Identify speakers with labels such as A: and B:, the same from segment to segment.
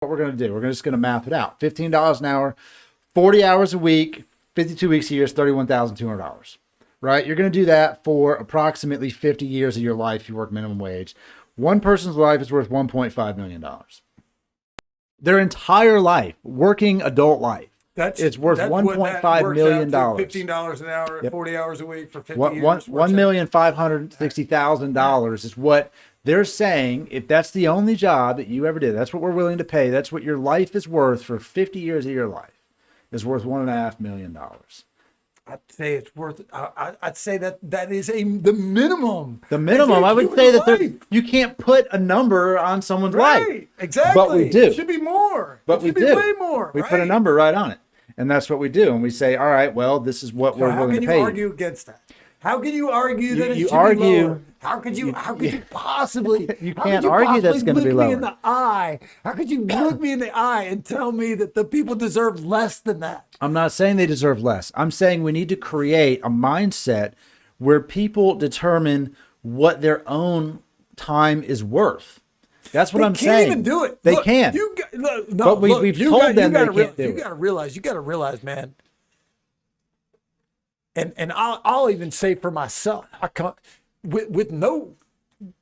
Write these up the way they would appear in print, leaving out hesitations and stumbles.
A: what we're going to do. We're just going to map it out. $15 an hour, 40 hours a week, 52 weeks a year is $31,200, right? You're going to do that for approximately 50 years of your life. You work minimum wage. One person's life is worth $1.5 million. Their entire life, working adult life, it's worth $1.5 million.
B: $15 an hour, yep. 40 hours a week for 50 years.
A: $1,560,000 is what they're saying. If that's the only job that you ever did, that's what we're willing to pay. That's what your life is worth for 50 years of your life. Is worth $1.5 million.
B: I'd say it's worth. I'd say that is the minimum.
A: The minimum. I would say that you can't put a number on someone's life.
B: Right. Exactly.
A: But we do.
B: It should be more.
A: But we do.
B: Way more.
A: We put a number right on it, and that's what we do. And we say, all right, well, this is what we're willing to pay.
B: How can you argue against that? How can you argue that it should be lower? How could you possibly?
A: You can't argue that's going to be lower.
B: In the eye. How could you look me in the eye and tell me that the people deserve less than that?
A: I'm not saying they deserve less. I'm saying we need to create a mindset where people determine what their own time is worth. That's what I'm saying.
B: They can't even do it.
A: They can. But we've told them they can't do it.
B: You got to realize, man. And I'll even say for myself, I come with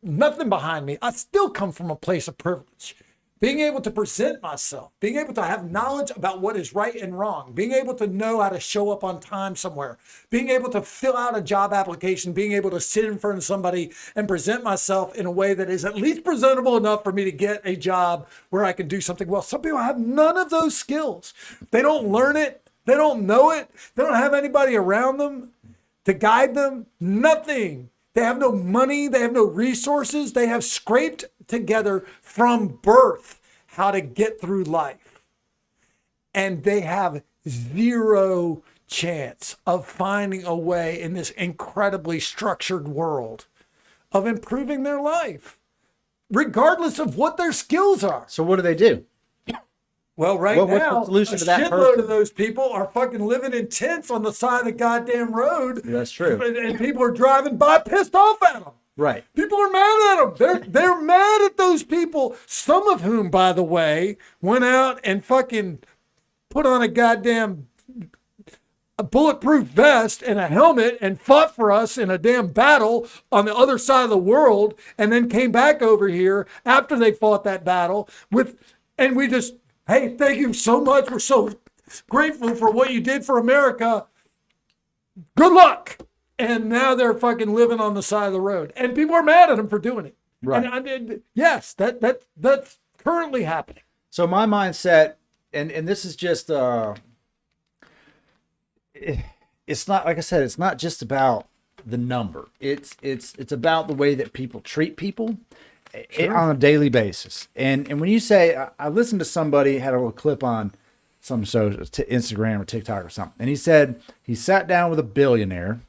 B: nothing behind me. I still come from a place of privilege. Being able to present myself, being able to have knowledge about what is right and wrong, being able to know how to show up on time somewhere, being able to fill out a job application, being able to sit in front of somebody and present myself in a way that is at least presentable enough for me to get a job where I can do something well. Some people have none of those skills. They don't learn it. They don't know it. They don't have anybody around them to guide them. Nothing. They have no money. They have no resources. They have scraped together from birth how to get through life. And they have zero chance of finding a way in this incredibly structured world of improving their life, regardless of what their skills are.
A: So what do?
B: Well, now,
A: what's the solution to that
B: shitload of those people are fucking living in tents on the side of the goddamn road.
A: That's true.
B: And people are driving by pissed off at them.
A: Right.
B: People are mad at them. They're mad at those people, some of whom, by the way, went out and fucking put on a bulletproof vest and a helmet and fought for us in a damn battle on the other side of the world, and then came back over here after they fought that battle and we just, hey, thank you so much. We're so grateful for what you did for America. Good luck. And now they're fucking living on the side of the road. And people are mad at them for doing it.
A: Right.
B: And yes, that's currently happening.
A: So my mindset, and this is just, it's not, like I said, it's not just about the number. It's about the way that people treat people. Sure. On a daily basis. And when you say, I listened to somebody had a little clip on some show, Instagram or TikTok or something, and he said he sat down with a billionaire,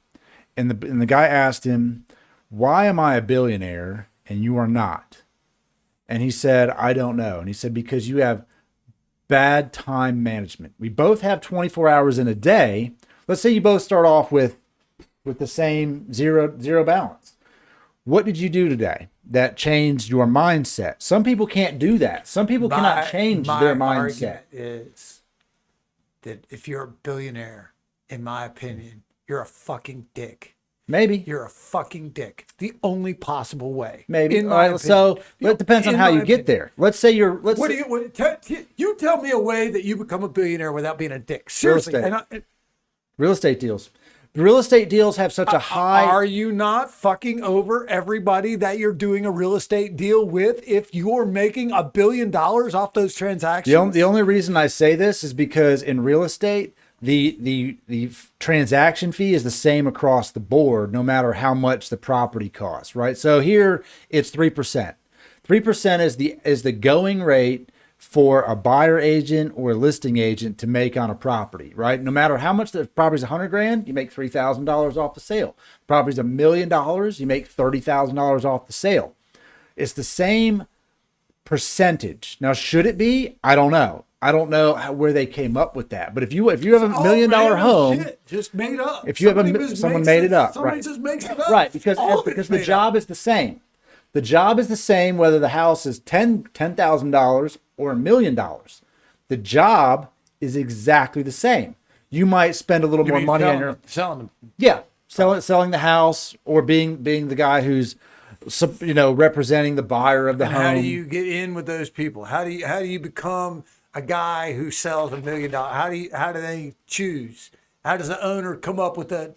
A: and the guy asked him, why am I a billionaire and you are not? And he said, I don't know. And he said, because you have bad time management. We both have 24 hours in a day. Let's say you both start off with the same zero balance. What did you do today that changed your mindset? Some people can't do that. Some people cannot change their mindset.
B: My argument is that if you're a billionaire, in my opinion, you're a fucking dick.
A: Maybe.
B: You're a fucking dick. The only possible way.
A: Maybe. All right, so it depends on how you get there. Let's say you're...
B: You tell me a way that you become a billionaire without being a dick. Seriously.
A: Real estate deals. Real estate deals have such a high...
B: Are you not fucking over everybody that you're doing a real estate deal with if you're making $1 billion off those transactions?
A: The only reason I say this is because in real estate, the transaction fee is the same across the board, no matter how much the property costs, right? So here it's 3%. 3% is the going rate for a buyer agent or a listing agent to make on a property, right? No matter how much the property's $100,000, you make $3,000 off the sale. Property's $1 million, you make $30,000 off the sale. It's the same percentage. Now, should it be? I don't know. I don't know where they came up with that. But if you have a $1 million home,
B: just made up.
A: If you someone made it up,
B: somebody just makes it up.
A: Right, because the job is the same. The job is the same whether the house is $10,000 or $1,000,000. The job is exactly the same. You might spend a little more money on your
B: selling.
A: Yeah, selling the house, or being the guy who's, representing the buyer of the home.
B: How do you get in with those people? How do you become a guy who sells $1 million? How do they choose? How does the owner come up with that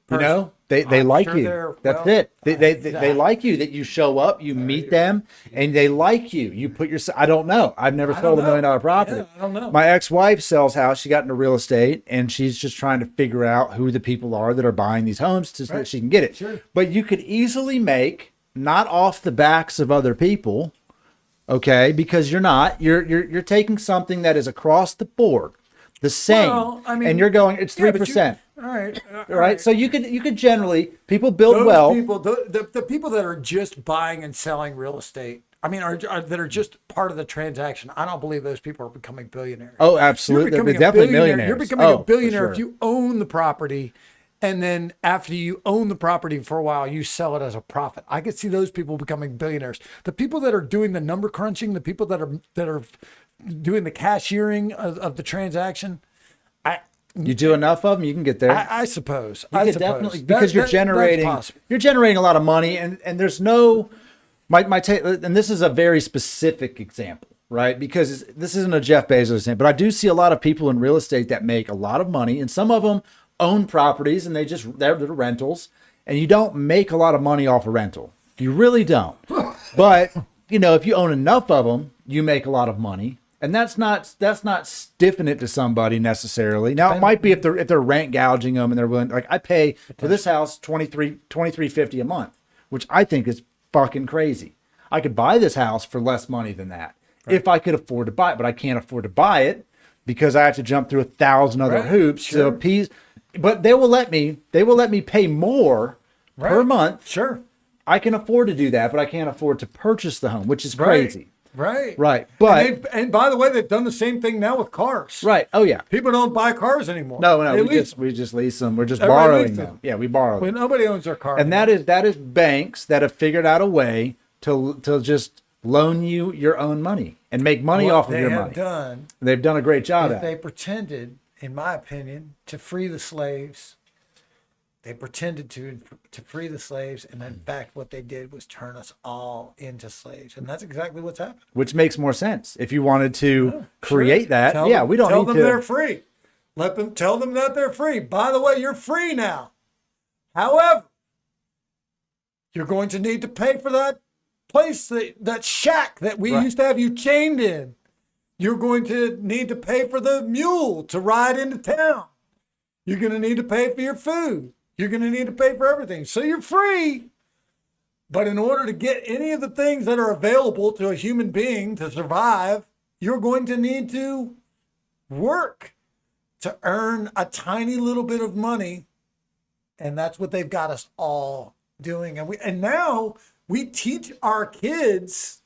B: person?
A: They like you. That's it. They like you, that you show up, you meet them, and they like you. You put yourself. I don't know. I've never sold $1 million property.
B: Yeah, I don't know.
A: My ex-wife sells house. She got into real estate, and she's just trying to figure out who the people are that are buying these homes so that she can get it.
B: Sure.
A: But you could easily make, not off the backs of other people, okay? Because you're taking something that is across the board the same, and you're going, it's 3%.
B: All right.
A: All right. So you could generally, people build well.
B: The people that are just buying and selling real estate, that are just part of the transaction, I don't believe those people are becoming billionaires.
A: Oh, absolutely. They're definitely millionaires.
B: You're becoming a billionaire
A: for sure.
B: if you own the property, and then after you own the property for a while, you sell it as a profit. I could see those people becoming billionaires. The people that are doing the number crunching, the people that are doing the cashiering of the transaction,
A: you do enough of them, you can get there.
B: I suppose.
A: Definitely, because you're generating a lot of money, and there's no my take. And this is a very specific example, right? Because this isn't a Jeff Bezos example, but I do see a lot of people in real estate that make a lot of money, and some of them own properties, and they're rentals, and you don't make a lot of money off a rental. You really don't. But if you own enough of them, you make a lot of money. And that's not stiffing it to somebody necessarily. Now it might be if they're rent gouging them and they're willing. Like, I pay for this house $23.50 a month, which I think is fucking crazy. I could buy this house for less money than that if I could afford to buy it, but I can't afford to buy it because I have to jump through 1,000 other hoops to appease. But they will let me pay more per month.
B: Sure,
A: I can afford to do that, but I can't afford to purchase the home, which is crazy.
B: Right.
A: But
B: and by the way, they've done the same thing now with cars.
A: Right. Oh yeah.
B: People don't buy cars anymore.
A: No. We just lease them. We're just borrowing them. Yeah, we borrow them.
B: Nobody owns their car.
A: And that is banks that have figured out a way to just loan you your own money and make money off of your money. They've done a great job at it.
B: They pretended, in my opinion, to free the slaves. They pretended to free the slaves, and in fact, what they did was turn us all into slaves, and that's exactly what's happened.
A: Which makes more sense if you wanted to create that. We don't
B: tell
A: need
B: them
A: to.
B: They're free. Tell them that they're free. By the way, you're free now. However, you're going to need to pay for that place, that shack that we used to have you chained in. You're going to need to pay for the mule to ride into town. You're going to need to pay for your food. You're going to need to pay for everything. So you're free. But in order to get any of the things that are available to a human being to survive, you're going to need to work to earn a tiny little bit of money. And that's what they've got us all doing. And now we teach our kids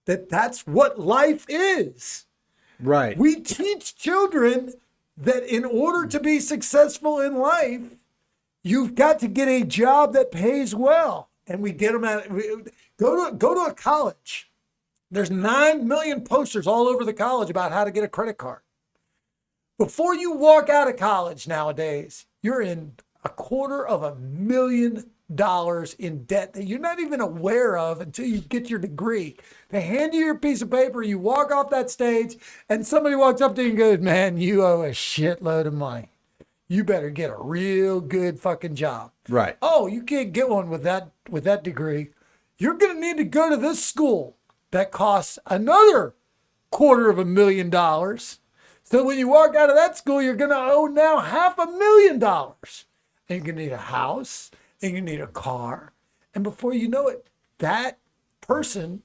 B: that that's what life is.
A: Right.
B: We teach children that in order to be successful in life, you've got to get a job that pays well. And we get them go to a college. There's 9 million posters all over the college about how to get a credit card. Before you walk out of college nowadays, you're in $250,000 in debt that you're not even aware of until you get your degree. They hand you your piece of paper, you walk off that stage, and somebody walks up to you and goes, "Man, you owe a shitload of money. You better get a real good fucking job."
A: Right.
B: "Oh, you can't get one with that degree. You're going to need to go to this school that costs another $250,000. So when you walk out of that school, you're going to owe now $500,000. And you're going to need a house, and you need a car. And before you know it, that person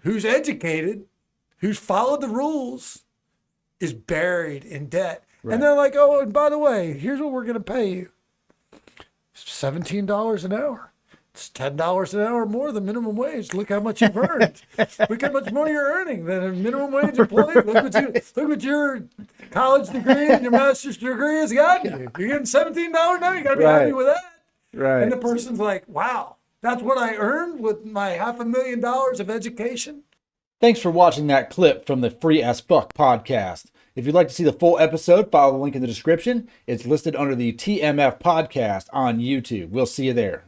B: who's educated, who's followed the rules, is buried in debt." Right. And they're like, "Oh, and by the way, here's what we're going to pay you. $17 an hour. It's $10 an hour more than minimum wage. Look how much you've earned. Look how much more you're earning than a minimum wage employee. Look what your college degree and your master's degree has gotten you. You're getting $17 now. You got to be happy with that."
A: Right.
B: And the person's like, "Wow, That's what I earned with my $500,000 of education.
A: Thanks for watching that clip from the Free as Fuck podcast. If you'd like to see the full episode, follow the link in the description. It's listed under the TMF podcast on YouTube. We'll see you there.